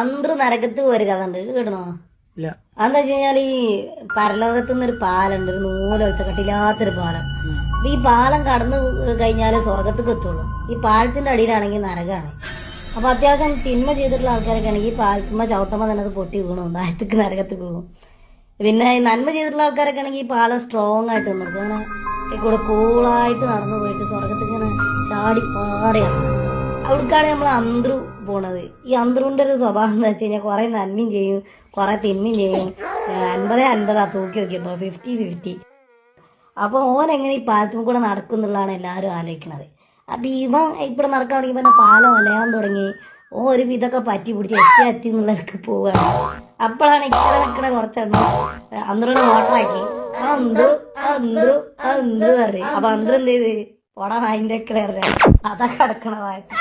അന്തർ നരകത്ത് ഒരു കഥ ഉണ്ട് കേട്ടണോ? അതെന്താ വെച്ച് കഴിഞ്ഞാല് ഈ പരലോകത്ത് നിന്നൊരു പാലുണ്ട്, ഒരു നൂലെടുത്ത കട്ടില്ലാത്തൊരു പാലം. അപ്പൊ ഈ പാലം കടന്നു കഴിഞ്ഞാല് സ്വർഗത്തേക്ക് എത്തുള്ളൂ. ഈ പാലത്തിന്റെ അടിയിലാണെങ്കിൽ നരകാണ്. അപ്പൊ അത്യാവശ്യം തിന്മ ചെയ്തിട്ടുള്ള ആൾക്കാരൊക്കെ ആണെങ്കിൽ ഈ പാലത്തുമ്പോ ചവിട്ടുമ്പോ തന്നെ അത് പൊട്ടി വീണു താഴത്തേക്ക് നരകത്തേക്ക് വീണു. പിന്നെ ഈ നന്മ ചെയ്തിട്ടുള്ള ആൾക്കാരൊക്കെ ആണെങ്കിൽ ഈ പാലം സ്ട്രോങ് ആയിട്ട് നിൽക്കും. അങ്ങനെ കൂടെ കൂളായിട്ട് നടന്നു പോയിട്ട് സ്വർഗത്തേക്ക് ഇങ്ങനെ ചാടി പാറിയാണ്. അവിടേക്കാണ് നമ്മൾ അന്തരു പോണത്. ഈ അന്തറുവിന്റെ ഒരു സ്വഭാവം എന്ന് വെച്ച് കഴിഞ്ഞാൽ കുറെ നന്മയും ചെയ്യും, കുറെ തിന്മയും ചെയ്യും. 50-50 തൂക്കി നോക്കിയപ്പോ 50-50. അപ്പൊ ഓൻ എങ്ങനെ ഈ പാലത്തും കൂടെ നടക്കും എന്നുള്ളതാണ് എല്ലാവരും ആലോചിക്കണത്. അപ്പൊ ഇവൻ ഇവിടെ നടക്കാൻ തുടങ്ങിയപ്പോ പാലം ഒലയാൻ തുടങ്ങി. ഓ ഒരു വിധമൊക്കെ പറ്റി പിടിച്ച് എത്തി എന്നുള്ളതൊക്കെ പോവുകയാണ്. അപ്പോഴാണ് ഇക്കടെ നിൽക്കണ കുറച്ചെണ്ണം അന്തറിനെ മോട്ടറാക്കി അന്തു അന്തു അന്തു പറയും. അപ്പൊ അന്തർ എന്ത് ചെയ്ത് പോടാ അതിന്റെ ഒക്കെ അതാ കിടക്കണതായിട്ട്.